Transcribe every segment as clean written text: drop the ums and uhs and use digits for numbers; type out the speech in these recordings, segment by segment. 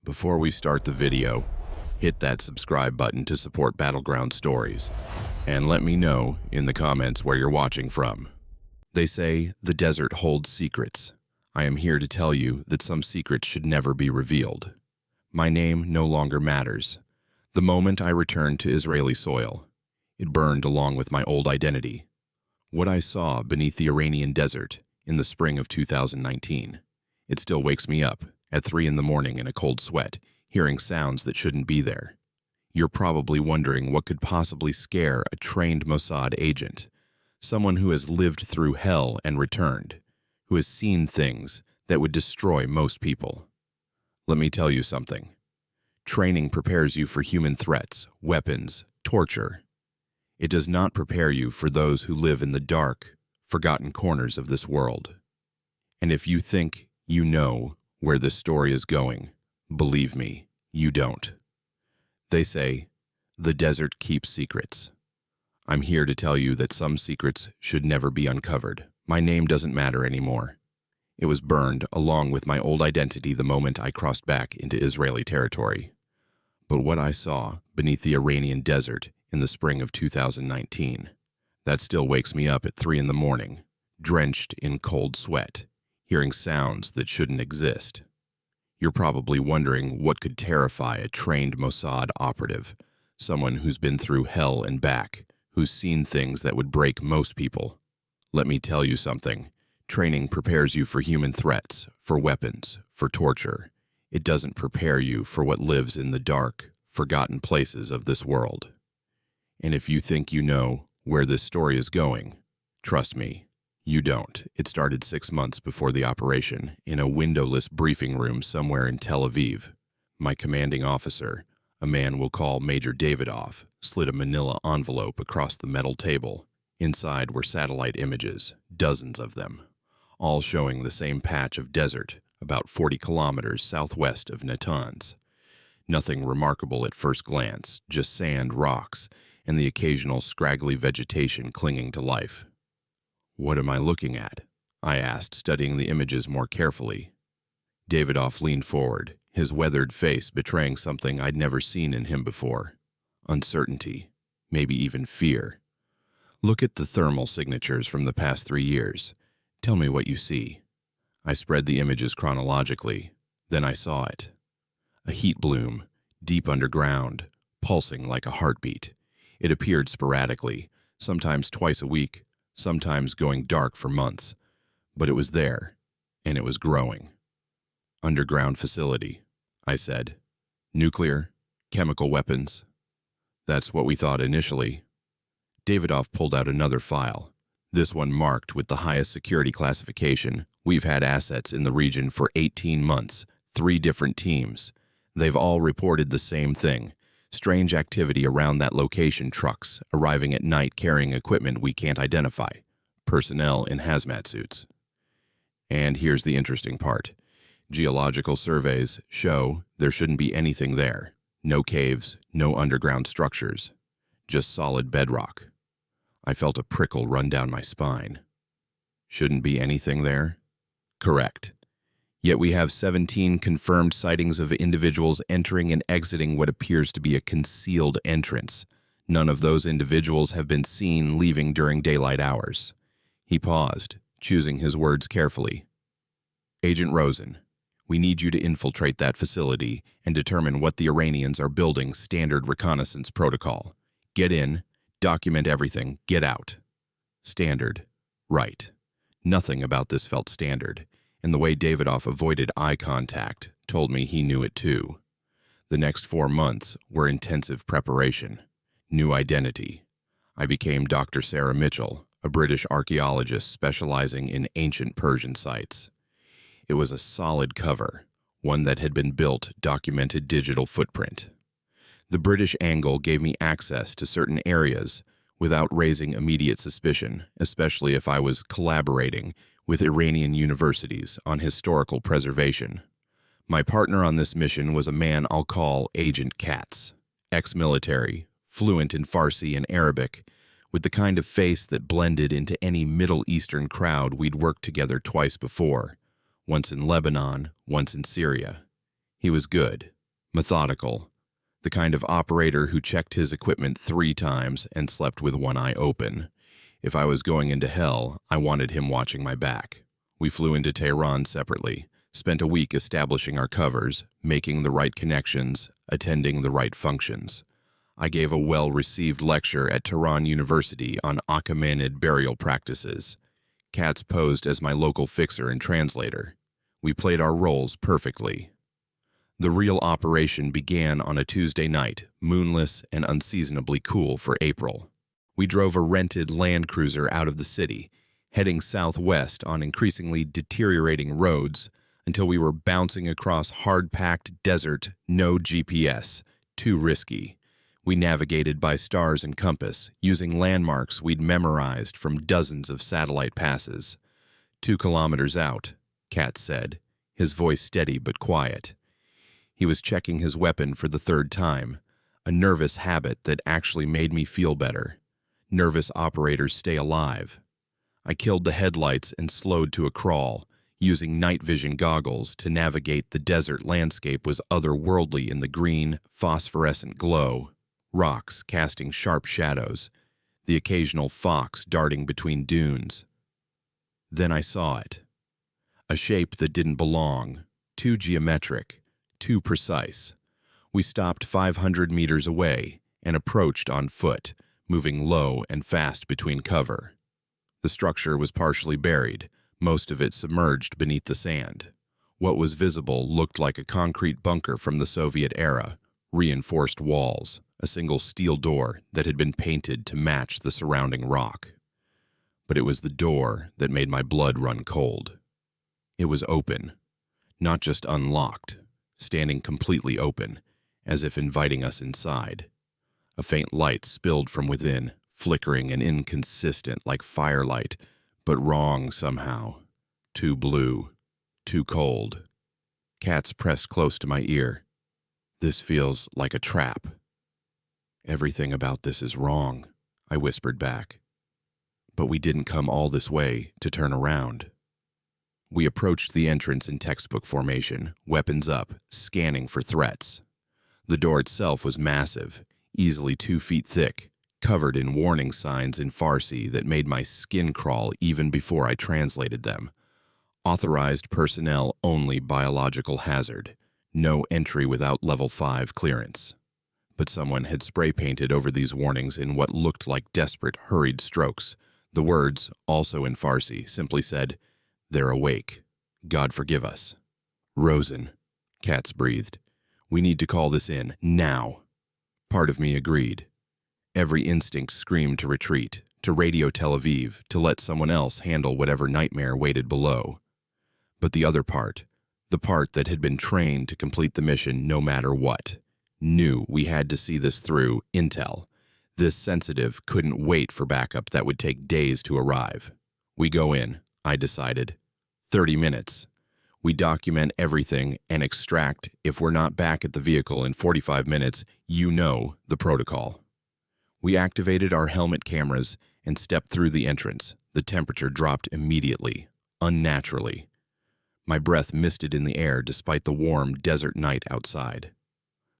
Before we start the video, hit that subscribe button to support Battleground Stories, and let me know in the comments where you're watching from. They say the desert holds secrets. I am here to tell you that some secrets should never be revealed. My name no longer matters. The moment I returned to Israeli soil, it burned along with my old identity. What I saw beneath the Iranian desert in the spring of 2019, it still wakes me up at 3 in the morning in a cold sweat, hearing sounds that shouldn't be there. You're probably wondering what could possibly scare a trained Mossad agent, someone who has lived through hell and returned, who has seen things that would destroy most people. Let me tell you something. Training prepares you for human threats, weapons, torture. It does not prepare you for those who live in the dark, forgotten corners of this world. And if you think you know where this story is going, believe me, you don't. They say, the desert keeps secrets. I'm here to tell you that some secrets should never be uncovered. My name doesn't matter anymore. It was burned along with my old identity the moment I crossed back into Israeli territory. But what I saw beneath the Iranian desert in the spring of 2019, that still wakes me up at 3 in the morning, drenched in cold sweat, hearing sounds that shouldn't exist. You're probably wondering what could terrify a trained Mossad operative, someone who's been through hell and back, who's seen things that would break most people. Let me tell you something. Training prepares you for human threats, for weapons, for torture. It doesn't prepare you for what lives in the dark, forgotten places of this world. And if you think you know where this story is going, trust me, you don't. It started 6 months before the operation, in a windowless briefing room somewhere in Tel Aviv. My commanding officer, a man we'll call Major Davidoff, slid a manila envelope across the metal table. Inside were satellite images, dozens of them, all showing the same patch of desert about 40 kilometers southwest of Natanz. Nothing remarkable at first glance, just sand, rocks, and the occasional scraggly vegetation clinging to life. What am I looking at? I asked, studying the images more carefully. Davidoff leaned forward, his weathered face betraying something I'd never seen in him before. Uncertainty, maybe even fear. Look at the thermal signatures from the past 3 years. Tell me what you see. I spread the images chronologically. Then I saw it. A heat bloom, deep underground, pulsing like a heartbeat. It appeared sporadically, sometimes twice a week, sometimes going dark for months. But it was there, and it was growing. Underground facility, I said. Nuclear, chemical weapons. That's what we thought initially. Davidoff pulled out another file, this one marked with the highest security classification. We've had assets in the region for 18 months, 3 different teams. They've all reported the same thing. Strange activity around that location, trucks arriving at night carrying equipment we can't identify. Personnel in hazmat suits. And here's the interesting part. Geological surveys show there shouldn't be anything there. No caves, no underground structures. Just solid bedrock. I felt a prickle run down my spine. Shouldn't be anything there? Correct. Yet we have 17 confirmed sightings of individuals entering and exiting what appears to be a concealed entrance. None of those individuals have been seen leaving during daylight hours. He paused, choosing his words carefully. Agent Rosen, we need you to infiltrate that facility and determine what the Iranians are building. Standard reconnaissance protocol. Get in, document everything, get out. Standard. Right. Nothing about this felt standard, and the way Davidoff avoided eye contact told me he knew it too. The next 4 months were intensive preparation. New identity. I became Dr. Sarah Mitchell, a British archaeologist specializing in ancient Persian sites. It was a solid cover, one that had been built, documented digital footprint. The British angle gave me access to certain areas without raising immediate suspicion, especially if I was collaborating with Iranian universities on historical preservation. My partner on this mission was a man I'll call Agent Katz, ex-military, fluent in Farsi and Arabic, with the kind of face that blended into any Middle Eastern crowd we'd worked together twice before, once in Lebanon, once in Syria. He was good, methodical, the kind of operator who checked his equipment 3 times and slept with one eye open. If I was going into hell, I wanted him watching my back. We flew into Tehran separately, spent a week establishing our covers, making the right connections, attending the right functions. I gave a well-received lecture at Tehran University on Achaemenid burial practices. Katz posed as my local fixer and translator. We played our roles perfectly. The real operation began on a Tuesday night, moonless and unseasonably cool for April. We drove a rented Land Cruiser out of the city, heading southwest on increasingly deteriorating roads until we were bouncing across hard-packed desert, no GPS, too risky. We navigated by stars and compass, using landmarks we'd memorized from dozens of satellite passes. 2 kilometers out, Katz said, his voice steady but quiet. He was checking his weapon for the 3rd time, a nervous habit that actually made me feel better. Nervous operators stay alive. I killed the headlights and slowed to a crawl, using night vision goggles to navigate the desert landscape was otherworldly in the green, phosphorescent glow, rocks casting sharp shadows, the occasional fox darting between dunes. Then I saw it. A shape that didn't belong, too geometric, too precise. We stopped 500 meters away and approached on foot, moving low and fast between cover. The structure was partially buried, most of it submerged beneath the sand. What was visible looked like a concrete bunker from the Soviet era, reinforced walls, a single steel door that had been painted to match the surrounding rock. But it was the door that made my blood run cold. It was open, not just unlocked, standing completely open, as if inviting us inside. A faint light spilled from within, flickering and inconsistent like firelight, but wrong somehow. Too blue, too cold. Katz pressed close to my ear. This feels like a trap. Everything about this is wrong, I whispered back. But we didn't come all this way to turn around. We approached the entrance in textbook formation, weapons up, scanning for threats. The door itself was massive, easily 2 feet thick, covered in warning signs in Farsi that made my skin crawl even before I translated them. Authorized personnel only, biological hazard. No entry without level 5 clearance. But someone had spray painted over these warnings in what looked like desperate, hurried strokes. The words, also in Farsi, simply said, "They're awake. God forgive us." "Rosen," Katz breathed. "We need to call this in, now." Part of me agreed. Every instinct screamed to retreat, to radio Tel Aviv, to let someone else handle whatever nightmare waited below. But the other part, the part that had been trained to complete the mission no matter what, knew we had to see this through. Intel. This sensitive couldn't wait for backup that would take days to arrive. We go in, I decided. 30 minutes. We document everything and extract. If we're not back at the vehicle in 45 minutes, you know the protocol. We activated our helmet cameras and stepped through the entrance. The temperature dropped immediately, unnaturally. My breath misted in the air despite the warm desert night outside.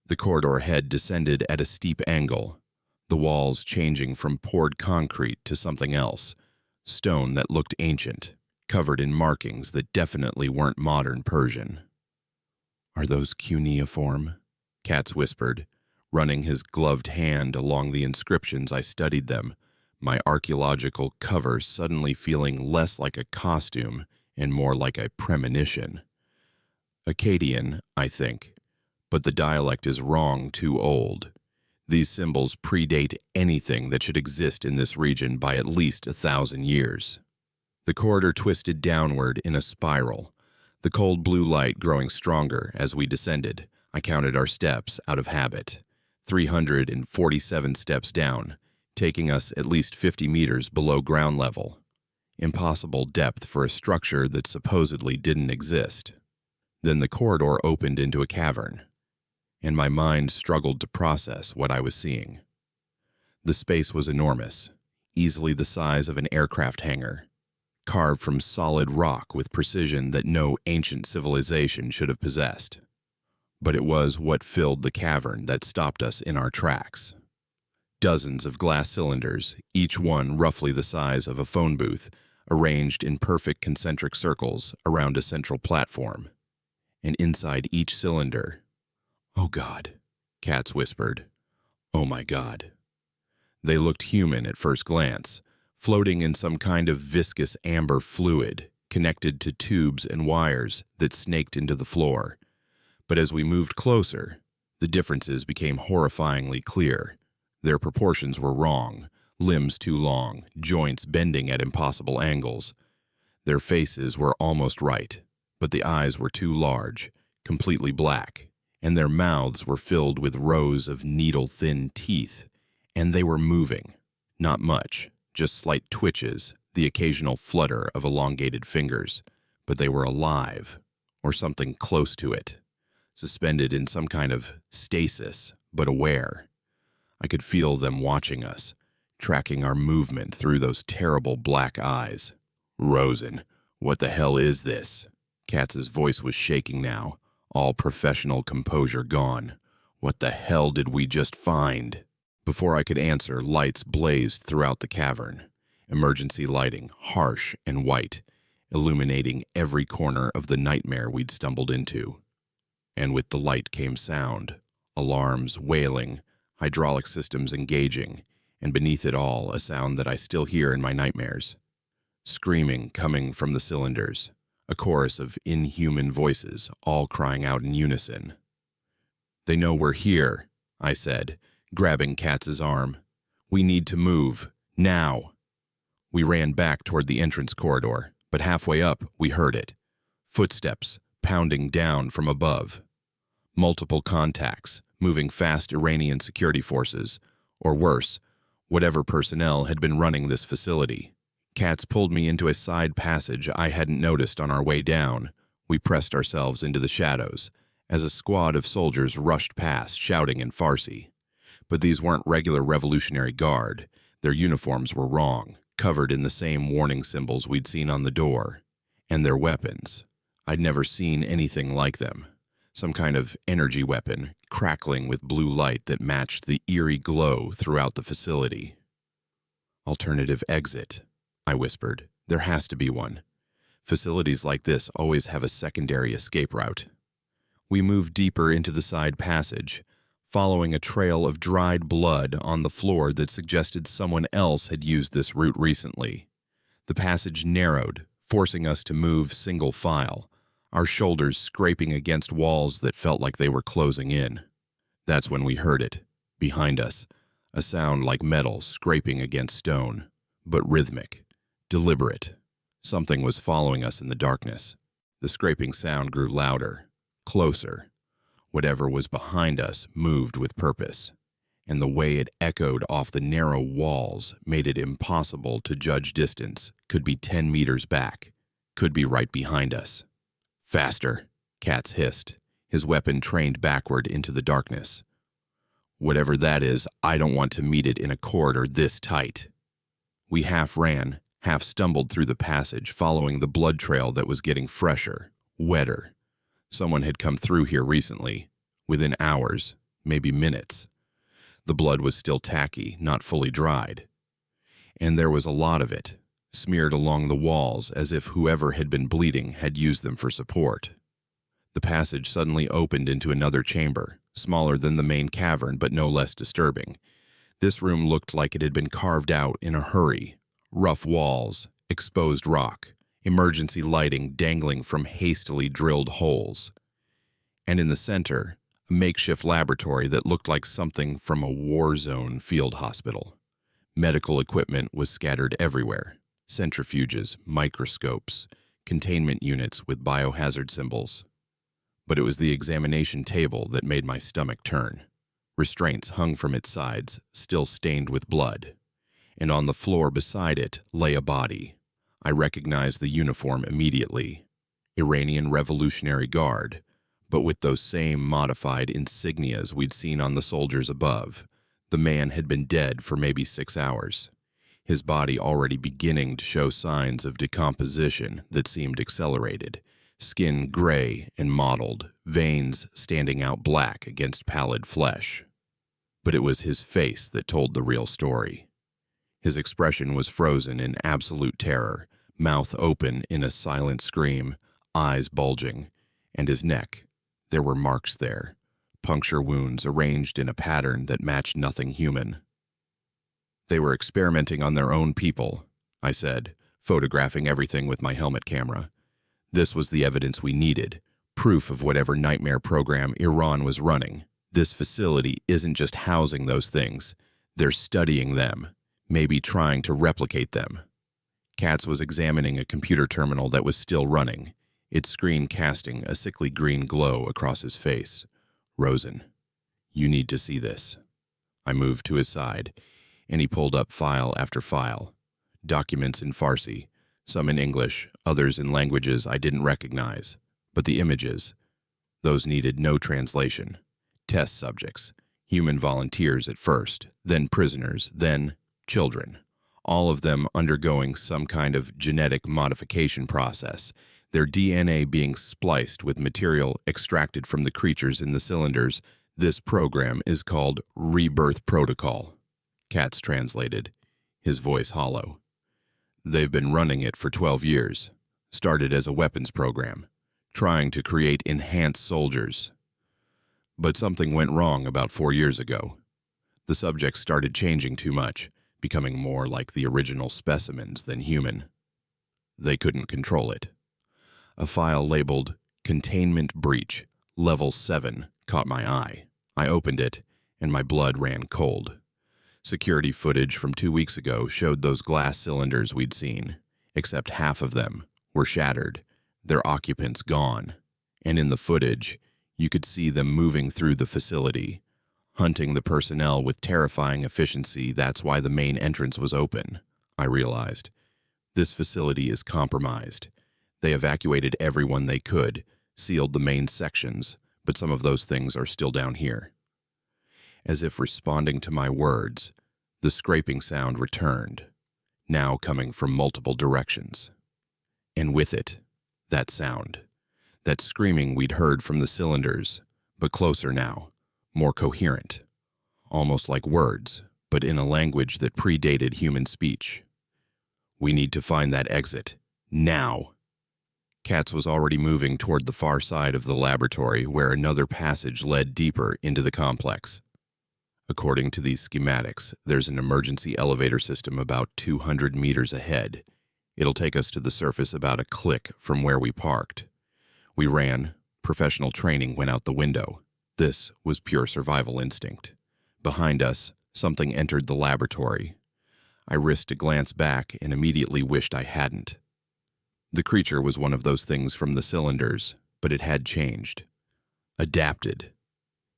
The corridor head descended at a steep angle, the walls changing from poured concrete to something else, stone that looked ancient, covered in markings that definitely weren't modern Persian. "Are those cuneiform?" Katz whispered, running his gloved hand along the inscriptions. I studied them, my archaeological cover suddenly feeling less like a costume and more like a premonition. Akkadian, I think, but the dialect is wrong, too old. These symbols predate anything that should exist in this region by at least 1,000 years. The corridor twisted downward in a spiral, the cold blue light growing stronger as we descended. I counted our steps out of habit. 347 steps down, taking us at least 50 meters below ground level. Impossible depth for a structure that supposedly didn't exist. Then the corridor opened into a cavern, and my mind struggled to process what I was seeing. The space was enormous, easily the size of an aircraft hangar, carved from solid rock with precision that no ancient civilization should have possessed. but it was what filled the cavern that stopped us in our tracks. Dozens of glass cylinders, each one roughly the size of a phone booth, arranged in perfect concentric circles around a central platform. And inside each cylinder, "Oh God," Katz whispered. "Oh my God." They looked human at first glance, floating in some kind of viscous amber fluid, connected to tubes and wires that snaked into the floor. But as we moved closer, the differences became horrifyingly clear. Their proportions were wrong, limbs too long, joints bending at impossible angles. Their faces were almost right, but the eyes were too large, completely black, and their mouths were filled with rows of needle-thin teeth. And they were moving. Not much, just slight twitches, the occasional flutter of elongated fingers. But they were alive, or something close to it, suspended in some kind of stasis, but aware. I could feel them watching us, tracking our movement through those terrible black eyes. "Rosen, what the hell is this?" Katz's voice was shaking now, all professional composure gone. "What the hell did we just find?" Before I could answer, lights blazed throughout the cavern. Emergency lighting, harsh and white, illuminating every corner of the nightmare we'd stumbled into. And with the light came sound, alarms wailing, hydraulic systems engaging, and beneath it all, a sound that I still hear in my nightmares. Screaming coming from the cylinders, a chorus of inhuman voices, all crying out in unison. "They know we're here," I said, grabbing Katz's arm. "We need to move, now." We ran back toward the entrance corridor, but halfway up, we heard it. Footsteps pounding down from above. Multiple contacts, moving fast Iranian security forces, or worse, whatever personnel had been running this facility. Katz pulled me into a side passage I hadn't noticed on our way down. We pressed ourselves into the shadows, as a squad of soldiers rushed past, shouting in Farsi. But these weren't regular Revolutionary Guard. Their uniforms were wrong, covered in the same warning symbols we'd seen on the door. And their weapons. I'd never seen anything like them. Some kind of energy weapon, crackling with blue light that matched the eerie glow throughout the facility. "Alternative exit," I whispered. "There has to be one. Facilities like this always have a secondary escape route." We moved deeper into the side passage, following a trail of dried blood on the floor that suggested someone else had used this route recently. The passage narrowed, forcing us to move single file, our shoulders scraping against walls that felt like they were closing in. That's when we heard it, behind us, a sound like metal scraping against stone, but rhythmic, deliberate. Something was following us in the darkness. The scraping sound grew louder, closer. Whatever was behind us moved with purpose, and the way it echoed off the narrow walls made it impossible to judge distance. Could be 10 meters back, could be right behind us. "Faster," Katz hissed, his weapon trained backward into the darkness. "Whatever that is, I don't want to meet it in a corridor this tight." We half ran, half stumbled through the passage, following the blood trail that was getting fresher, wetter. Someone had come through here recently, within hours, maybe minutes. The blood was still tacky, not fully dried. And there was a lot of it, smeared along the walls as if whoever had been bleeding had used them for support. The passage suddenly opened into another chamber, smaller than the main cavern but no less disturbing. This room looked like it had been carved out in a hurry. Rough walls, exposed rock, emergency lighting dangling from hastily drilled holes. And in the center, a makeshift laboratory that looked like something from a war zone field hospital. Medical equipment was scattered everywhere. Centrifuges, microscopes, containment units with biohazard symbols. But it was the examination table that made my stomach turn. Restraints hung from its sides, still stained with blood. And on the floor beside it lay a body. I recognized the uniform immediately. Iranian Revolutionary Guard, but with those same modified insignias we'd seen on the soldiers above. The man had been dead for maybe 6 hours, his body already beginning to show signs of decomposition that seemed accelerated, skin gray and mottled, veins standing out black against pallid flesh. But it was his face that told the real story. His expression was frozen in absolute terror, mouth open in a silent scream, eyes bulging, and his neck. There were marks there, puncture wounds arranged in a pattern that matched nothing human. They were experimenting on their own people, I said, photographing everything with my helmet camera. This was the evidence we needed, proof of whatever nightmare program Iran was running. This facility isn't just housing those things, they're studying them, maybe trying to replicate them. Katz was examining a computer terminal that was still running, its screen casting a sickly green glow across his face. Rosen, you need to see this. I moved to his side, and he pulled up file after file. Documents in Farsi, some in English, others in languages I didn't recognize. But the images, those needed no translation. Test subjects, human volunteers at first, then prisoners, then children. All of them undergoing some kind of genetic modification process, their DNA being spliced with material extracted from the creatures in the cylinders. This program is called Rebirth Protocol. Katz translated, his voice hollow. They've been running it for 12 years, started as a weapons program, trying to create enhanced soldiers. But something went wrong about 4 years ago. The subjects started changing too much, becoming more like the original specimens than human. They couldn't control it. A file labeled Containment Breach, Level 7, caught my eye. I opened it, and my blood ran cold. Security footage from 2 weeks ago showed those glass cylinders we'd seen, except half of them were shattered, their occupants gone. And in the footage, you could see them moving through the facility, hunting the personnel with terrifying efficiency. That's why the main entrance was open, I realized. This facility is compromised. They evacuated everyone they could, sealed the main sections, but some of those things are still down here. As if responding to my words, the scraping sound returned, now coming from multiple directions. And with it, that sound, that screaming we'd heard from the cylinders, but closer now, more coherent, almost like words, but in a language that predated human speech. We need to find that exit, now. Katz was already moving toward the far side of the laboratory where another passage led deeper into the complex. According to these schematics, there's an emergency elevator system about 200 meters ahead. It'll take us to the surface about a click from where we parked. We ran. Professional training went out the window. This was pure survival instinct. Behind us, something entered the laboratory. I risked a glance back and immediately wished I hadn't. The creature was one of those things from the cylinders, but it had changed. Adapted.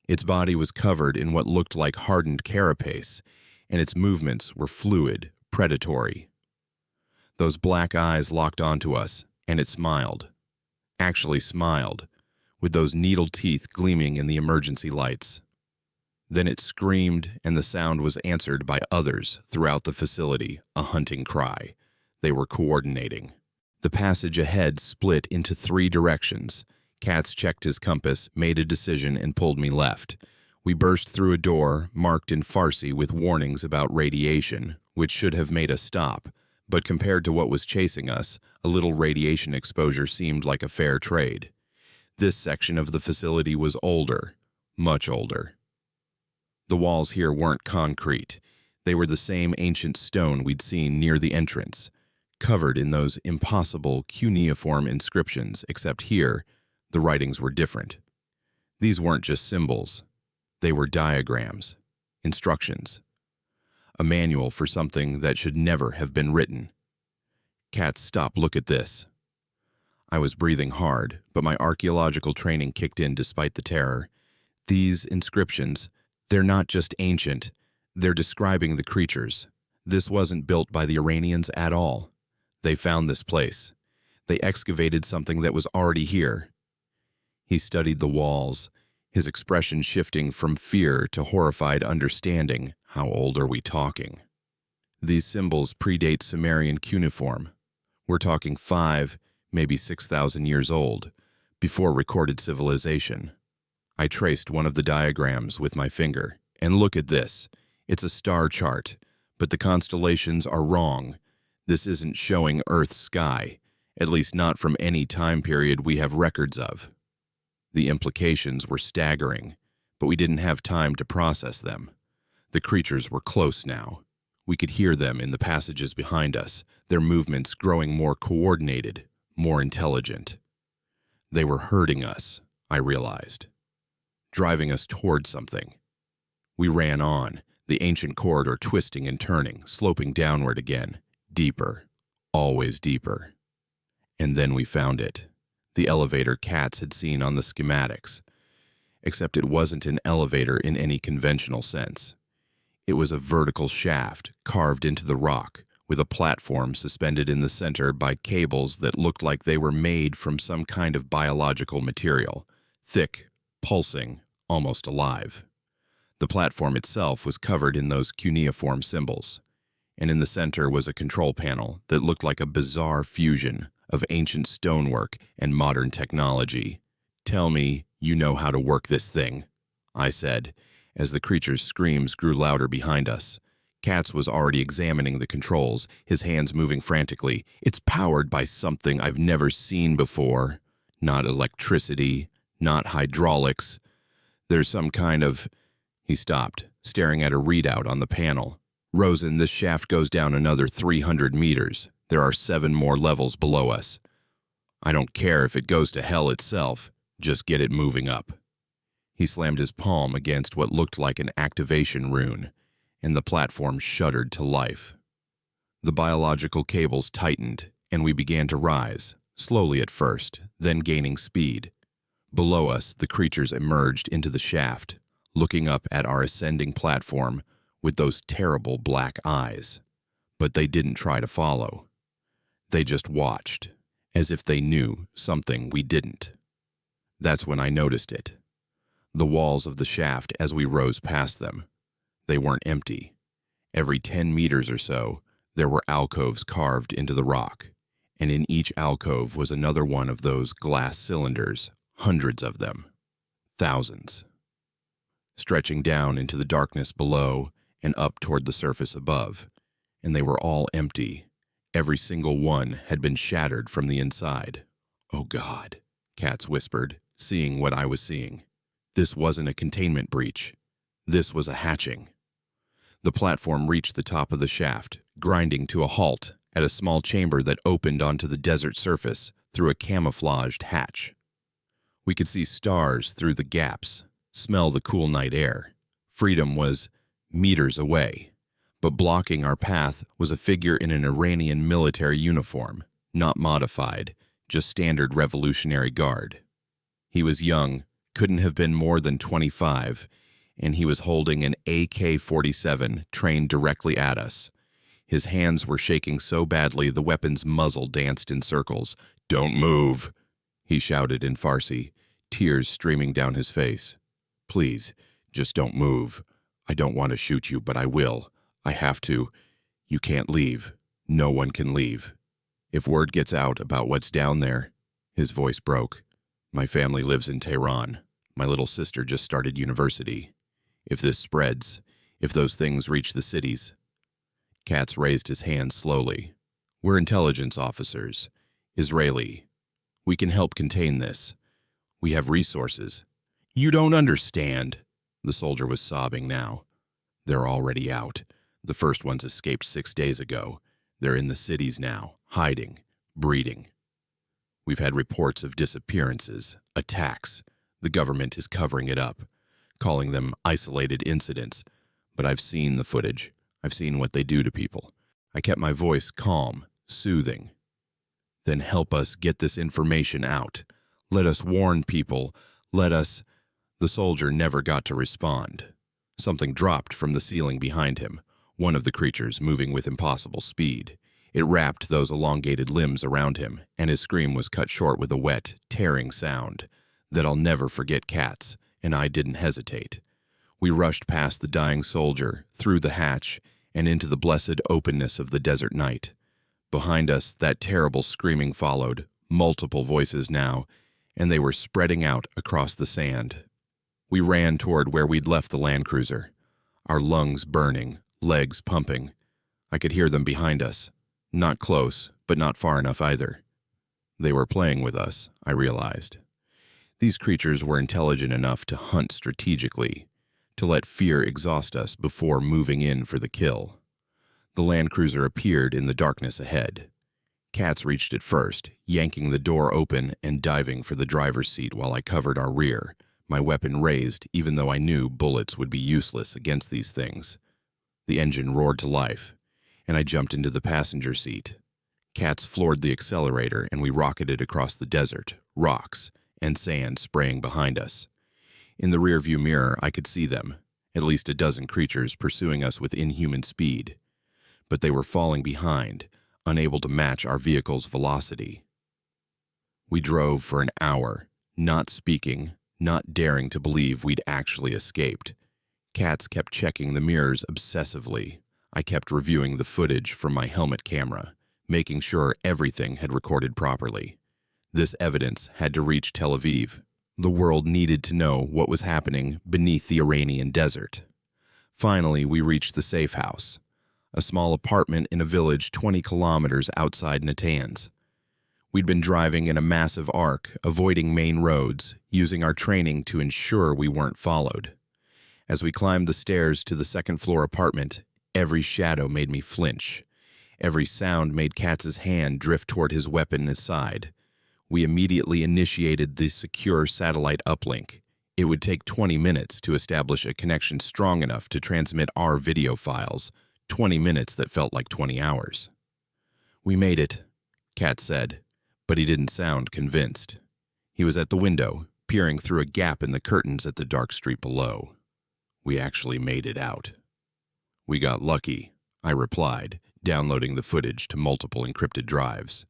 Its body was covered in what looked like hardened carapace, and its movements were fluid, predatory. Those black eyes locked onto us, and it smiled. Actually smiled, with those needle teeth gleaming in the emergency lights. Then it screamed, and the sound was answered by others throughout the facility, a hunting cry. They were coordinating. The passage ahead split into 3 directions. Katz checked his compass, made a decision, and pulled me left. We burst through a door marked in Farsi with warnings about radiation, which should have made us stop. But compared to what was chasing us, a little radiation exposure seemed like a fair trade. This section of the facility was older, much older. The walls here weren't concrete. They were the same ancient stone we'd seen near the entrance, covered in those impossible cuneiform inscriptions, except here, the writings were different. These weren't just symbols. They were diagrams, instructions, a manual for something that should never have been written. Katz, stop, look at this. I was breathing hard, but my archaeological training kicked in despite the terror. These inscriptions, they're not just ancient, they're describing the creatures. This wasn't built by the Iranians at all. They found this place. They excavated something that was already here. He studied the walls, his expression shifting from fear to horrified understanding. How old are we talking? These symbols predate Sumerian cuneiform. We're talking 5, maybe 6,000 years old, before recorded civilization. I traced one of the diagrams with my finger, and look at this. It's a star chart, but the constellations are wrong. This isn't showing Earth's sky, at least not from any time period we have records of. The implications were staggering, but we didn't have time to process them. The creatures were close now. We could hear them in the passages behind us, their movements growing more coordinated, more intelligent. They were herding us, I realized, driving us toward something. We ran on, the ancient corridor twisting and turning, sloping downward again, deeper, always deeper. And then we found it, the elevator Katz had seen on the schematics, except it wasn't an elevator in any conventional sense. It was a vertical shaft carved into the rock, with a platform suspended in the center by cables that looked like they were made from some kind of biological material, thick, pulsing, almost alive. The platform itself was covered in those cuneiform symbols, and in the center was a control panel that looked like a bizarre fusion of ancient stonework and modern technology. "Tell me you know how to work this thing," I said, as the creature's screams grew louder behind us. Katz was already examining the controls, his hands moving frantically. "It's powered by something I've never seen before. Not electricity, not hydraulics. There's some kind of..." He stopped, staring at a readout on the panel. "Rosen, this shaft goes down another 300 meters. There are 7 more levels below us. I don't care if it goes to hell itself. Just get it moving up." He slammed his palm against what looked like an activation rune, and the platform shuddered to life. The biological cables tightened, and we began to rise, slowly at first, then gaining speed. Below us, the creatures emerged into the shaft, looking up at our ascending platform with those terrible black eyes. But they didn't try to follow. They just watched, as if they knew something we didn't. That's when I noticed it. The walls of the shaft as we rose past them. They weren't empty. Every 10 meters or so, there were alcoves carved into the rock, and in each alcove was another one of those glass cylinders, hundreds of them, thousands, stretching down into the darkness below and up toward the surface above, and they were all empty. Every single one had been shattered from the inside. "Oh God," Katz whispered, seeing what I was seeing. This wasn't a containment breach. This was a hatching. The platform reached the top of the shaft, grinding to a halt at a small chamber that opened onto the desert surface through a camouflaged hatch. We could see stars through the gaps, smell the cool night air. Freedom was meters away, but blocking our path was a figure in an Iranian military uniform, not modified, just standard Revolutionary Guard. He was young, couldn't have been more than 25, and he was holding an AK-47 trained directly at us. His hands were shaking so badly the weapon's muzzle danced in circles. "Don't move," he shouted in Farsi, tears streaming down his face. "Please, just don't move. I don't want to shoot you, but I will. I have to. You can't leave. No one can leave. If word gets out about what's down there..." His voice broke. "My family lives in Tehran. My little sister just started university. If this spreads, if those things reach the cities..." Katz raised his hand slowly. "We're intelligence officers. Israeli. We can help contain this. We have resources." "You don't understand." The soldier was sobbing now. "They're already out. The first ones escaped 6 days ago. They're in the cities now, hiding, breeding. We've had reports of disappearances, attacks. The government is covering it up, calling them isolated incidents. But I've seen the footage. I've seen what they do to people." I kept my voice calm, soothing. "Then help us get this information out. Let us warn people. Let us..." The soldier never got to respond. Something dropped from the ceiling behind him, one of the creatures moving with impossible speed. It wrapped those elongated limbs around him, and his scream was cut short with a wet, tearing sound that I'll never forget. Katz and I didn't hesitate. We rushed past the dying soldier, through the hatch, and into the blessed openness of the desert night. Behind us, that terrible screaming followed, multiple voices now, and they were spreading out across the sand. We ran toward where we'd left the Land Cruiser, our lungs burning, legs pumping. I could hear them behind us. Not close, but not far enough either. They were playing with us, I realized. These creatures were intelligent enough to hunt strategically, to let fear exhaust us before moving in for the kill. The Land Cruiser appeared in the darkness ahead. Cats reached it first, yanking the door open and diving for the driver's seat while I covered our rear, my weapon raised even though I knew bullets would be useless against these things. The engine roared to life, and I jumped into the passenger seat. Cats floored the accelerator and we rocketed across the desert, rocks, and sand spraying behind us. In the rearview mirror, I could see them, at least a dozen creatures pursuing us with inhuman speed. But they were falling behind, unable to match our vehicle's velocity. We drove for an hour, not speaking, not daring to believe we'd actually escaped. Cats kept checking the mirrors obsessively. I kept reviewing the footage from my helmet camera, making sure everything had recorded properly. This evidence had to reach Tel Aviv. The world needed to know what was happening beneath the Iranian desert. Finally, we reached the safe house, a small apartment in a village 20 kilometers outside Natanz. We'd been driving in a massive arc, avoiding main roads, using our training to ensure we weren't followed. As we climbed the stairs to the second-floor apartment, every shadow made me flinch. Every sound made Katz's hand drift toward his weapon in his side. We immediately initiated the secure satellite uplink. It would take 20 minutes to establish a connection strong enough to transmit our video files, 20 minutes that felt like 20 hours. "We made it," Katz said, but he didn't sound convinced. He was at the window, peering through a gap in the curtains at the dark street below. "We actually made it out." "We got lucky," I replied, downloading the footage to multiple encrypted drives.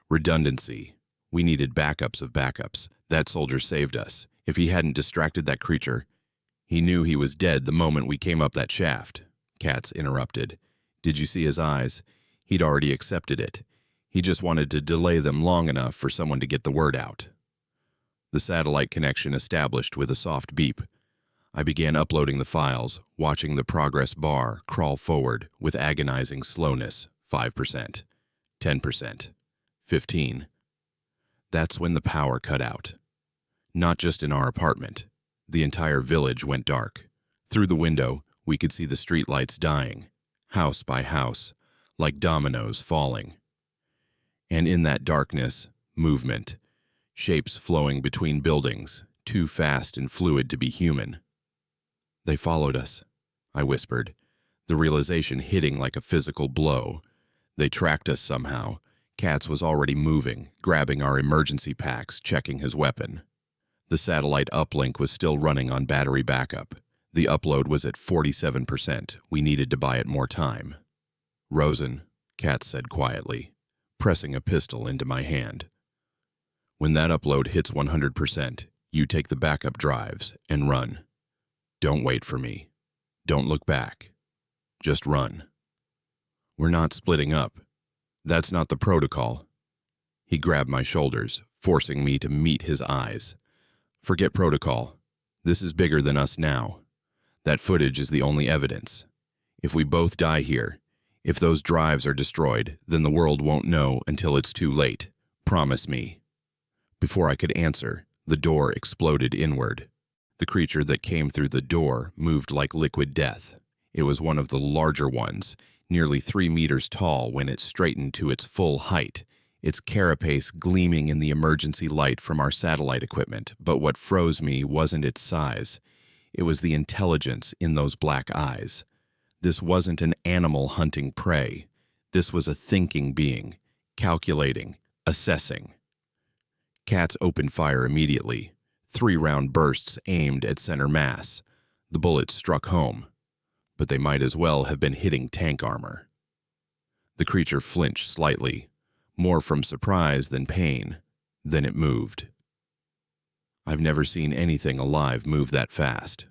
"Redundancy. We needed backups of backups. That soldier saved us. If he hadn't distracted that creature..." "He knew he was dead the moment we came up that shaft," Katz interrupted. "Did you see his eyes? He'd already accepted it. He just wanted to delay them long enough for someone to get the word out." The satellite connection established with a soft beep. I began uploading the files, watching the progress bar crawl forward with agonizing slowness. 5%, 10%, 15%. That's when the power cut out. Not just in our apartment. The entire village went dark. Through the window, we could see the streetlights dying, house by house, like dominoes falling. And in that darkness, movement, shapes flowing between buildings, too fast and fluid to be human. "They followed us," I whispered, the realization hitting like a physical blow. They tracked us somehow. Katz was already moving, grabbing our emergency packs, checking his weapon. The satellite uplink was still running on battery backup. The upload was at 47%. We needed to buy it more time. "Rosen," Katz said quietly, pressing a pistol into my hand. "When that upload hits 100%, you take the backup drives and run. Don't wait for me. Don't look back. Just run." "We're not splitting up. That's not the protocol." He grabbed my shoulders, forcing me to meet his eyes. "Forget protocol. This is bigger than us now. That footage is the only evidence. If we both die here, if those drives are destroyed, then the world won't know until it's too late. Promise me." Before I could answer, the door exploded inward. The creature that came through the door moved like liquid death. It was one of the larger ones, nearly 3 meters tall when it straightened to its full height, its carapace gleaming in the emergency light from our satellite equipment. But what froze me wasn't its size. It was the intelligence in those black eyes. This wasn't an animal hunting prey. This was a thinking being, calculating, assessing. Katz opened fire immediately. 3-round bursts aimed at center mass. The bullets struck home, but they might as well have been hitting tank armor. The creature flinched slightly, more from surprise than pain. Then it moved. I've never seen anything alive move that fast.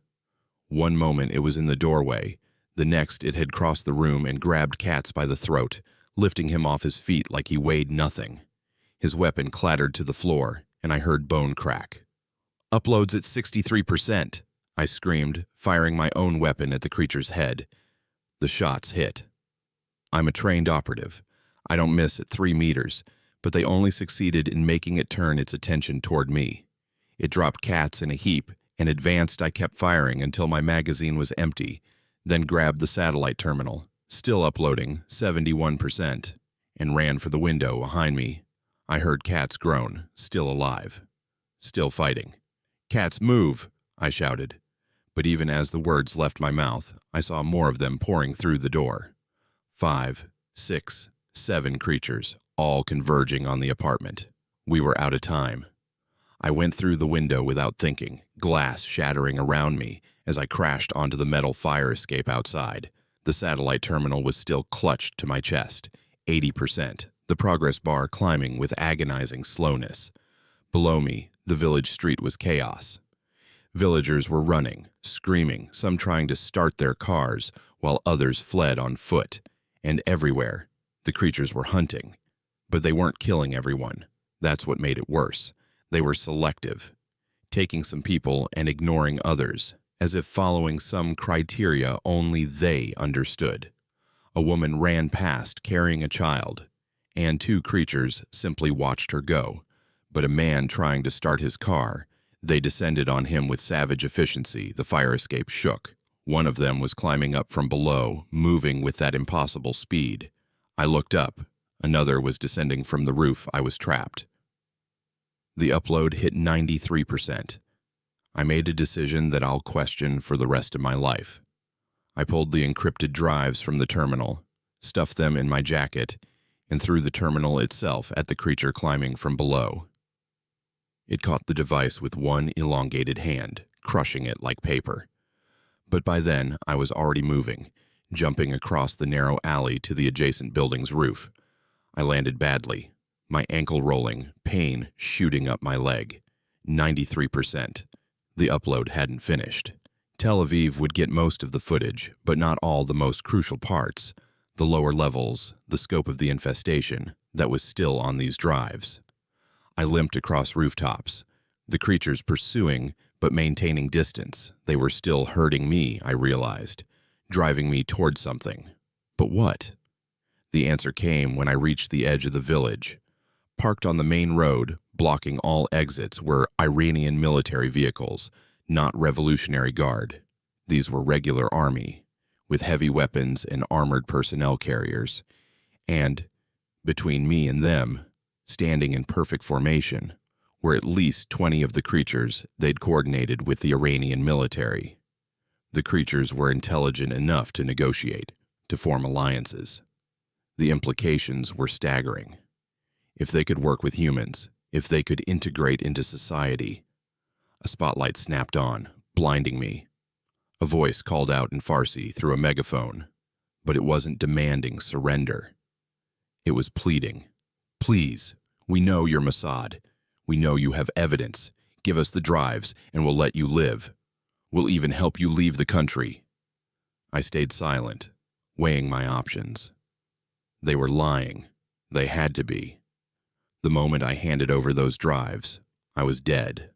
One moment it was in the doorway. The next it had crossed the room and grabbed Katz by the throat, lifting him off his feet like he weighed nothing. His weapon clattered to the floor, and I heard bone crack. "Uploads at 63%, I screamed, firing my own weapon at the creature's head. The shots hit. I'm a trained operative. I don't miss at 3 meters, but they only succeeded in making it turn its attention toward me. It dropped cats in a heap, and advanced. I kept firing until my magazine was empty, then grabbed the satellite terminal, still uploading 71%, and ran for the window behind me. I heard cats groan, still alive, still fighting. "Cats, move!" I shouted. But even as the words left my mouth, I saw more of them pouring through the door. 5, 6, 7 creatures, all converging on the apartment. We were out of time. I went through the window without thinking, glass shattering around me as I crashed onto the metal fire escape outside. The satellite terminal was still clutched to my chest, 80%, the progress bar climbing with agonizing slowness. Below me, the village street was chaos. Villagers were running, screaming, some trying to start their cars, while others fled on foot. And everywhere, the creatures were hunting. But they weren't killing everyone. That's what made it worse. They were selective, taking some people and ignoring others, as if following some criteria only they understood. A woman ran past carrying a child, and 2 creatures simply watched her go. But a man trying to start his car, they descended on him with savage efficiency. The fire escape shook. One of them was climbing up from below, moving with that impossible speed. I looked up. Another was descending from the roof. I was trapped. The upload hit 93%. I made a decision that I'll question for the rest of my life. I pulled the encrypted drives from the terminal, stuffed them in my jacket, and threw the terminal itself at the creature climbing from below. It caught the device with one elongated hand, crushing it like paper. But by then, I was already moving, jumping across the narrow alley to the adjacent building's roof. I landed badly, my ankle rolling, pain shooting up my leg. 93%. The upload hadn't finished. Tel Aviv would get most of the footage, but not all the most crucial parts. The lower levels, the scope of the infestation, that was still on these drives. I limped across rooftops, the creatures pursuing but maintaining distance. They were still hurting me, I realized, driving me toward something. But what? The answer came when I reached the edge of the village. Parked on the main road, blocking all exits, were Iranian military vehicles, not Revolutionary Guard. These were regular army, with heavy weapons and armored personnel carriers. And, between me and them, standing in perfect formation, were at least 20 of the creatures they'd coordinated with the Iranian military. The creatures were intelligent enough to negotiate, to form alliances. The implications were staggering. If they could work with humans, if they could integrate into society. A spotlight snapped on, blinding me. A voice called out in Farsi through a megaphone, but it wasn't demanding surrender. It was pleading. "Please, we know you're Mossad. We know you have evidence. Give us the drives, and we'll let you live. We'll even help you leave the country." I stayed silent, weighing my options. They were lying. They had to be. The moment I handed over those drives, I was dead.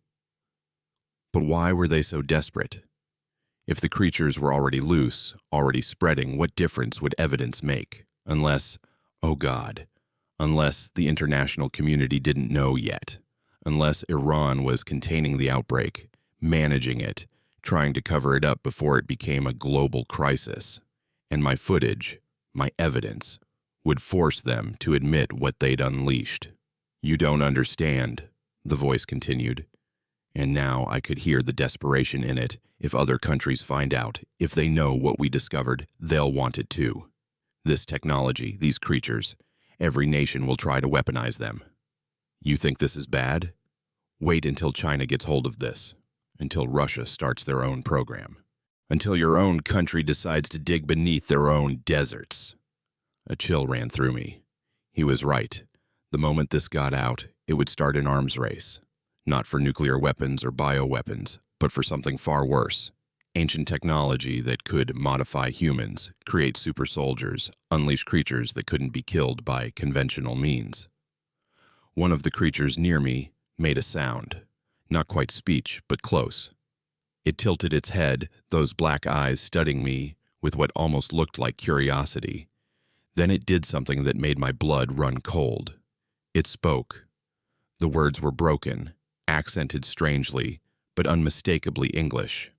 But why were they so desperate? If the creatures were already loose, already spreading, what difference would evidence make? Unless, oh God, unless the international community didn't know yet. Unless Iran was containing the outbreak, managing it, trying to cover it up before it became a global crisis. And my footage, my evidence, would force them to admit what they'd unleashed. "You don't understand," the voice continued. And now I could hear the desperation in it. If other countries find out, if they know what we discovered, they'll want it too. This technology, these creatures, every nation will try to weaponize them. You think this is bad? Wait until China gets hold of this, until Russia starts their own program, until your own country decides to dig beneath their own deserts. A chill ran through me. He was right. The moment this got out, it would start an arms race. Not for nuclear weapons or bioweapons, but for something far worse. Ancient technology that could modify humans, create super soldiers, unleash creatures that couldn't be killed by conventional means. One of the creatures near me made a sound. Not quite speech, but close. It tilted its head, those black eyes studying me with what almost looked like curiosity. Then it did something that made my blood run cold. It spoke. The words were broken, accented strangely, but unmistakably English.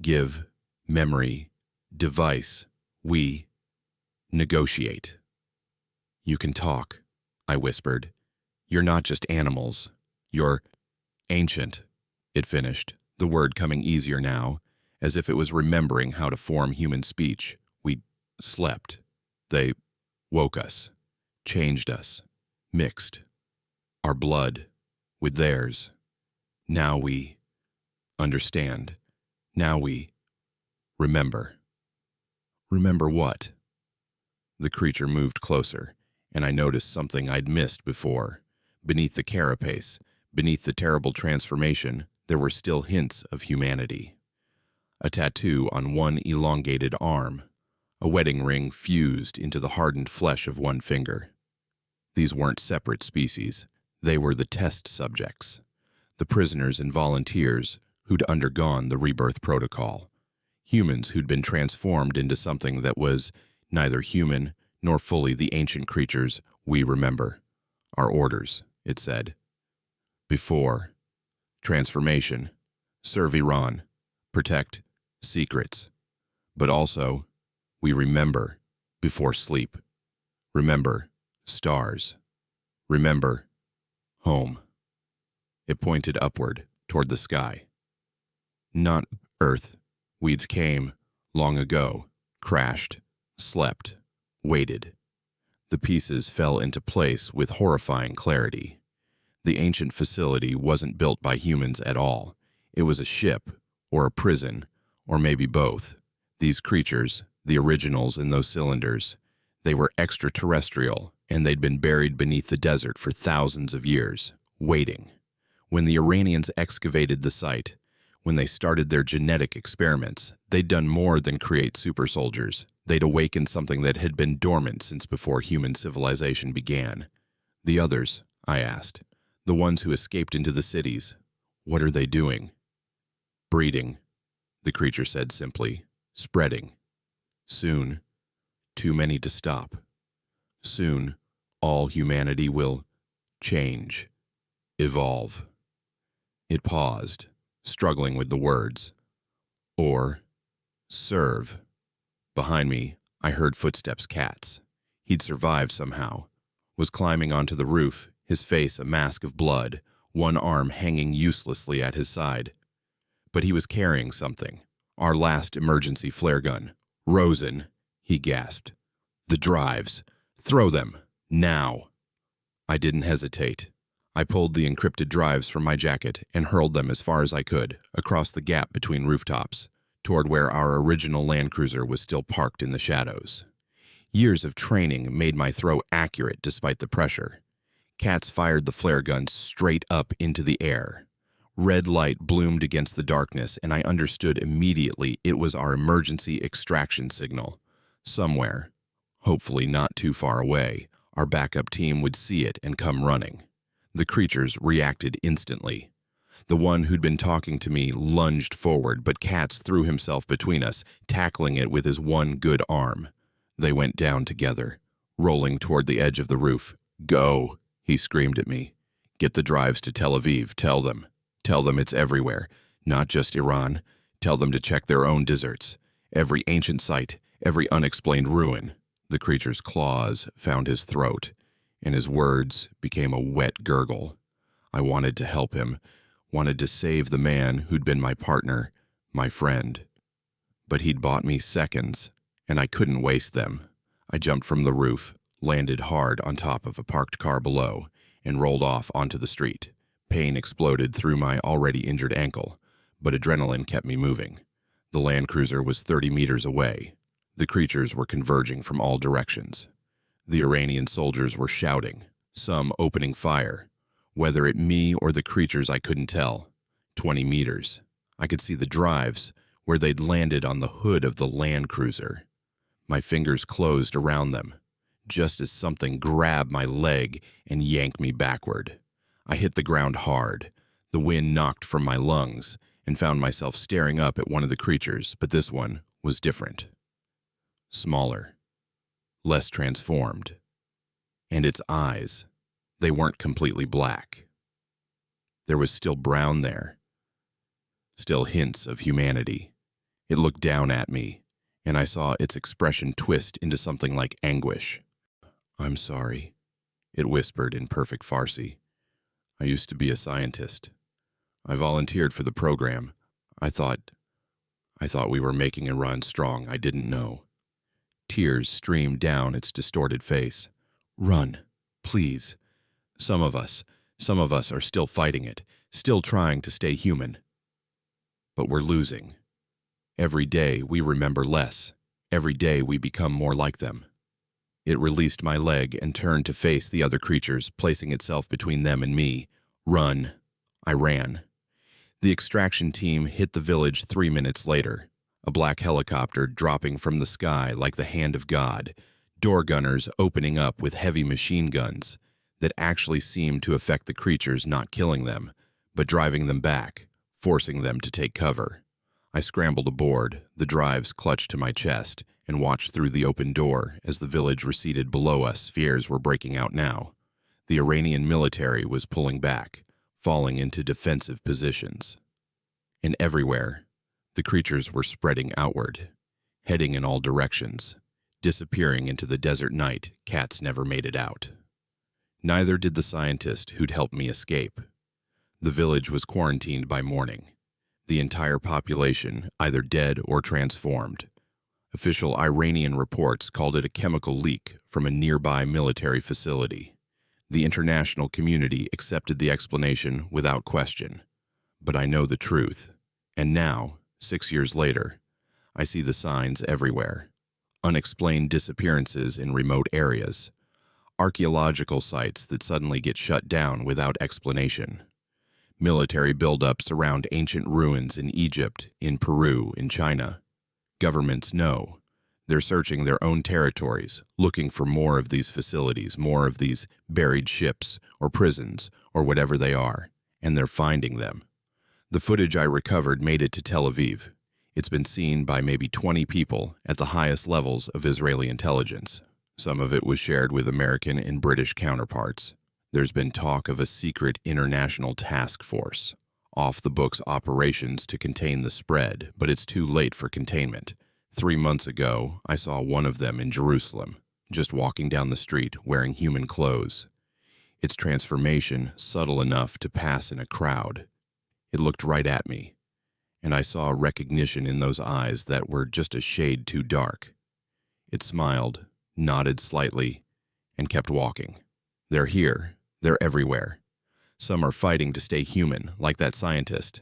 Give, memory, device, we, negotiate. You can talk, I whispered. You're not just animals. You're ancient, it finished, the word coming easier now, as if it was remembering how to form human speech. We slept. They woke us, changed us, mixed. Our blood with theirs. Now we understand. Now we remember. Remember what? The creature moved closer, and I noticed something I'd missed before. Beneath the carapace, beneath the terrible transformation, there were still hints of humanity. A tattoo on one elongated arm, a wedding ring fused into the hardened flesh of one finger. These weren't separate species. They were the test subjects, the prisoners and volunteers who'd undergone the rebirth protocol, humans who'd been transformed into something that was neither human nor fully the ancient creatures we remember. Our orders, it said. Before. Transformation. Serve Iran. Protect. Secrets. But also, we remember before sleep. Remember stars. Remember home. It pointed upward toward the sky. Not Earth. Weeds came long ago, crashed, slept, waited. The pieces fell into place with horrifying clarity. The ancient facility wasn't built by humans at all. It was a ship, or a prison, or maybe both. These creatures, the originals in those cylinders, they were extraterrestrial, and they'd been buried beneath the desert for thousands of years, waiting. When the Iranians excavated the site, when they started their genetic experiments, they'd done more than create super soldiers. They'd awakened something that had been dormant since before human civilization began. The others, I asked, the ones who escaped into the cities, what are they doing? Breeding, the creature said simply, spreading. Soon, too many to stop. Soon, all humanity will change, evolve. It paused, struggling with the words. Or serve. Behind me, I heard footsteps. Cats. He'd survived somehow. Was climbing onto the roof, his face a mask of blood, one arm hanging uselessly at his side. But he was carrying something. Our last emergency flare gun. Rosen, he gasped. The drives. Throw them. Now. I didn't hesitate. I pulled the encrypted drives from my jacket and hurled them as far as I could, across the gap between rooftops, toward where our original Land Cruiser was still parked in the shadows. Years of training made my throw accurate despite the pressure. Cats fired the flare gun straight up into the air. Red light bloomed against the darkness, and I understood immediately it was our emergency extraction signal. Somewhere, hopefully not too far away, our backup team would see it and come running. The creatures reacted instantly. The one who'd been talking to me lunged forward, but Katz threw himself between us, tackling it with his one good arm. They went down together, rolling toward the edge of the roof. Go, he screamed at me. Get the drives to Tel Aviv, tell them. Tell them it's everywhere, not just Iran. Tell them to check their own deserts. Every ancient site, every unexplained ruin. The creature's claws found his throat, and his words became a wet gurgle. I wanted to help him, wanted to save the man who'd been my partner, my friend. But he'd bought me seconds, and I couldn't waste them. I jumped from the roof, landed hard on top of a parked car below, and rolled off onto the street. Pain exploded through my already injured ankle, but adrenaline kept me moving. The Land Cruiser was 30 meters away. The creatures were converging from all directions. The Iranian soldiers were shouting, some opening fire. Whether at me or the creatures, I couldn't tell. 20 meters. I could see the drives, where they'd landed on the hood of the Land Cruiser. My fingers closed around them. just as something grabbed my leg and yanked me backward. I hit the ground hard. The wind knocked from my lungs and found myself staring up at one of the creatures, but this one was different. Smaller, less transformed. And its eyes, they weren't completely black. There was still brown there, still hints of humanity. It looked down at me, and I saw its expression twist into something like anguish. "I'm sorry," it whispered in perfect Farsi. "I used to be a scientist. I volunteered for the program. I thought we were making Iran strong. I didn't know." Tears streamed down its distorted face. "Run, please. Some of us are still fighting it, still trying to stay human. But we're losing. Every day we remember less. Every day we become more like them." It released my leg and turned to face the other creatures, placing itself between them and me. "Run." I ran. The extraction team hit the village 3 minutes later. A black helicopter dropping from the sky like the hand of God. Door gunners opening up with heavy machine guns that actually seemed to affect the creatures, not killing them, but driving them back, forcing them to take cover. I scrambled aboard, the drives clutched to my chest, and watched through the open door as the village receded below us. Fears were breaking out now. The Iranian military was pulling back, falling into defensive positions. And everywhere, the creatures were spreading outward, heading in all directions, disappearing into the desert night. Cats never made it out. Neither did the scientist who'd helped me escape. The village was quarantined by morning. The entire population either dead or transformed. Official Iranian reports called it a chemical leak from a nearby military facility. The international community accepted the explanation without question. But I know the truth. And now, 6 years later, I see the signs everywhere. Unexplained disappearances in remote areas. Archaeological sites that suddenly get shut down without explanation. Military buildups around ancient ruins in Egypt, in Peru, in China. Governments know. They're searching their own territories, looking for more of these facilities, more of these buried ships or prisons or whatever they are, and they're finding them. The footage I recovered made it to Tel Aviv. It's been seen by maybe 20 people at the highest levels of Israeli intelligence. Some of it was shared with American and British counterparts. There's been talk of a secret international task force, off-the-books operations to contain the spread, but it's too late for containment. 3 months ago, I saw one of them in Jerusalem, just walking down the street wearing human clothes. Its transformation subtle enough to pass in a crowd. It looked right at me, and I saw recognition in those eyes that were just a shade too dark. It smiled, nodded slightly, and kept walking. They're here. They're everywhere. Some are fighting to stay human, like that scientist.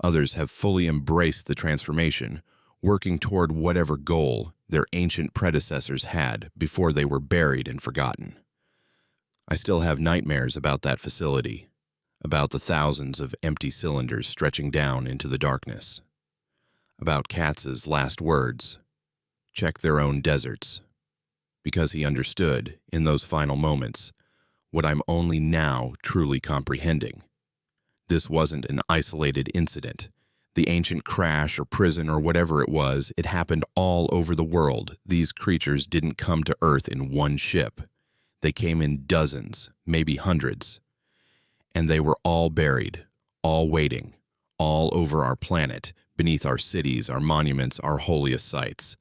Others have fully embraced the transformation, working toward whatever goal their ancient predecessors had before they were buried and forgotten. I still have nightmares about that facility, about the thousands of empty cylinders stretching down into the darkness, about Katz's last words, "Check their own deserts," because he understood, in those final moments, what I'm only now truly comprehending. This wasn't an isolated incident. The ancient crash or prison or whatever it was, it happened all over the world. These creatures didn't come to Earth in one ship. They came in dozens, maybe hundreds. And they were all buried, all waiting, all over our planet, beneath our cities, our monuments, our holiest sites.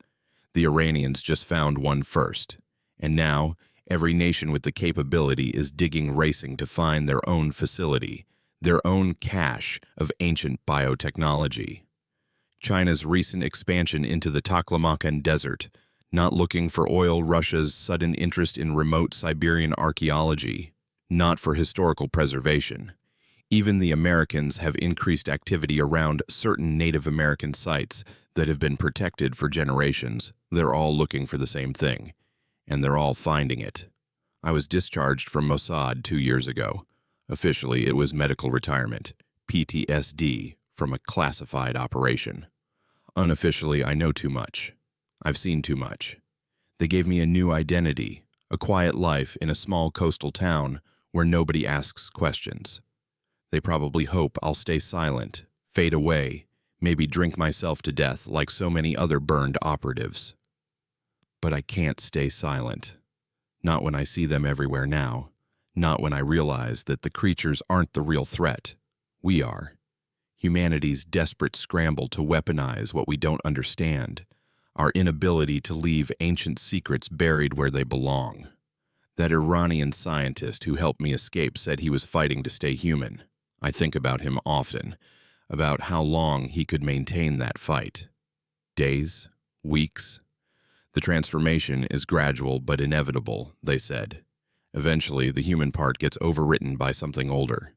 The Iranians just found one first. And now, every nation with the capability is racing to find their own facility, their own cache of ancient biotechnology. China's recent expansion into the Taklamakan Desert, not looking for oil. Russia's sudden interest in remote Siberian archaeology, not for historical preservation. Even the Americans have increased activity around certain Native American sites that have been protected for generations. They're all looking for the same thing, and they're all finding it. I was discharged from Mossad 2 years ago. Officially, it was medical retirement, PTSD, from a classified operation. Unofficially, I know too much. I've seen too much. They gave me a new identity, A quiet life in a small coastal town where nobody asks questions. They probably hope I'll stay silent, fade away, maybe drink myself to death like so many other burned operatives. But I can't stay silent. Not when I see them everywhere now. Not when I realize that the creatures aren't the real threat. We are. Humanity's desperate scramble to weaponize what we don't understand. Our inability to leave ancient secrets buried where they belong. That Iranian scientist who helped me escape said he was fighting to stay human. I think about him often, about how long he could maintain that fight. Days? Weeks? The transformation is gradual but inevitable, they said. Eventually, the human part gets overwritten by something older,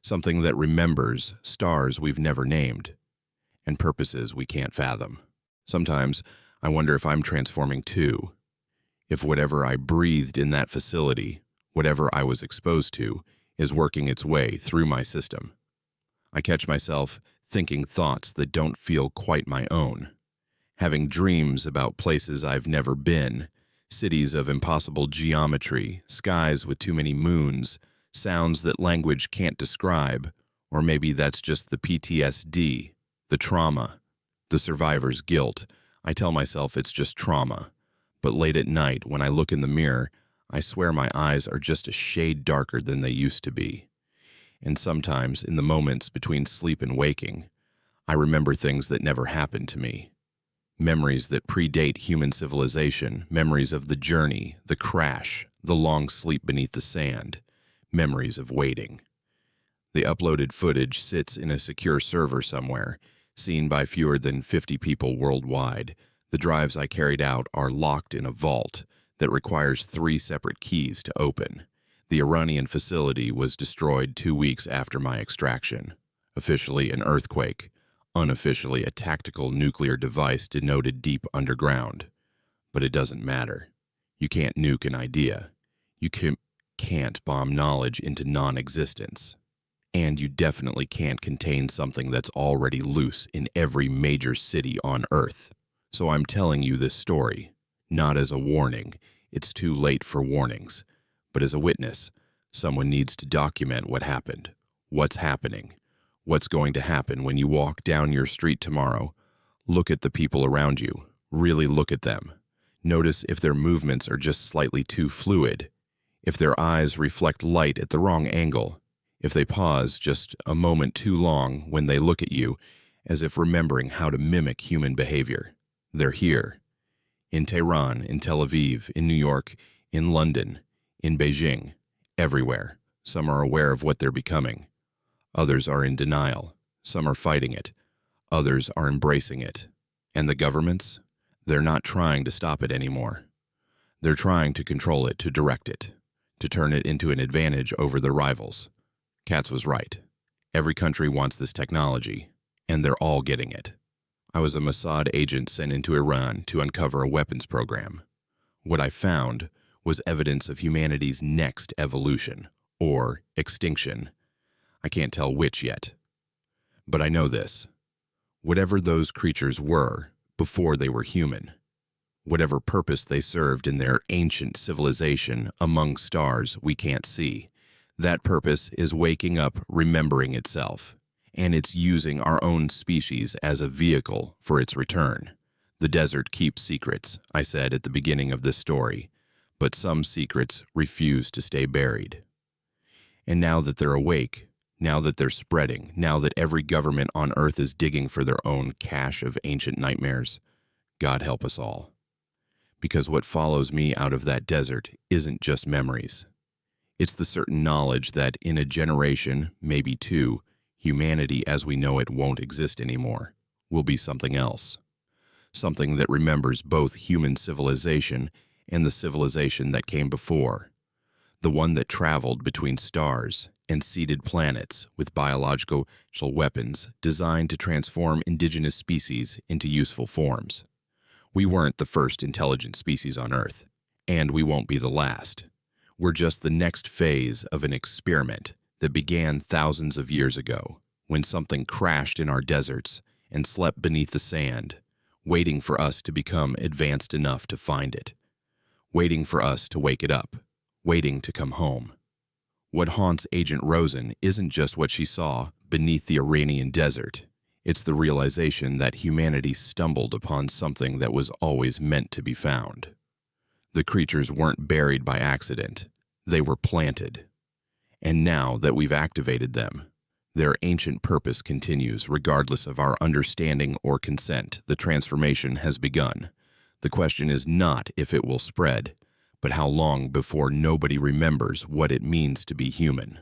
something that remembers stars we've never named, and purposes we can't fathom. Sometimes, I wonder if I'm transforming too. If whatever I breathed in that facility, whatever I was exposed to, is working its way through my system. I catch myself thinking thoughts that don't feel quite my own, having dreams about places I've never been, cities of impossible geometry, skies with too many moons, sounds that language can't describe, or maybe that's just the PTSD, the trauma, the survivor's guilt. I tell myself it's just trauma, but late at night when I look in the mirror, I swear my eyes are just a shade darker than they used to be. And sometimes, in the moments between sleep and waking, I remember things that never happened to me. Memories that predate human civilization, memories of the journey, the crash, the long sleep beneath the sand, memories of waiting. The uploaded footage sits in a secure server somewhere, seen by fewer than 50 people worldwide. The drives I carried out are locked in a vault that requires 3 separate keys to open. The Iranian facility was destroyed 2 weeks after my extraction. Officially an earthquake, unofficially a tactical nuclear device denoted deep underground. But it doesn't matter. You can't nuke an idea. You can't bomb knowledge into non-existence. And you definitely can't contain something that's already loose in every major city on Earth. So I'm telling you this story, not as a warning, it's too late for warnings, but as a witness. Someone needs to document what happened, what's happening, what's going to happen when you walk down your street tomorrow. Look at the people around you, really look at them. Notice if their movements are just slightly too fluid, if their eyes reflect light at the wrong angle, if they pause just a moment too long when they look at you, as if remembering how to mimic human behavior. They're here. In Tehran, in Tel Aviv, in New York, in London, in Beijing, everywhere. Some are aware of what they're becoming. Others are in denial. Some are fighting it. Others are embracing it. And the governments? They're not trying to stop it anymore. They're trying to control it, to direct it, to turn it into an advantage over their rivals. Katz was right. Every country wants this technology, and they're all getting it. I was a Mossad agent sent into Iran to uncover a weapons program. What I found was evidence of humanity's next evolution, or extinction. I can't tell which yet. But I know this. Whatever those creatures were before they were human, whatever purpose they served in their ancient civilization among stars we can't see, that purpose is waking up, remembering itself, and it's using our own species as a vehicle for its return. The desert keeps secrets, I said at the beginning of this story, but some secrets refuse to stay buried. And now that they're awake, now that they're spreading, now that every government on Earth is digging for their own cache of ancient nightmares, God help us all. Because what follows me out of that desert isn't just memories. It's the certain knowledge that in a generation, maybe 2, humanity as we know it won't exist anymore, will be something else. Something that remembers both human civilization and the civilization that came before. The one that traveled between stars and seeded planets with biological weapons designed to transform indigenous species into useful forms. We weren't the first intelligent species on Earth, and we won't be the last. We're just the next phase of an experiment that began thousands of years ago, when something crashed in our deserts and slept beneath the sand, waiting for us to become advanced enough to find it. waiting for us to wake it up, waiting to come home. What haunts Agent Rosen isn't just what she saw beneath the Iranian desert. It's the realization that humanity stumbled upon something that was always meant to be found. The creatures weren't buried by accident. They were planted. And now that we've activated them, their ancient purpose continues regardless of our understanding or consent. The transformation has begun. The question is not if it will spread, but how long before nobody remembers what it means to be human.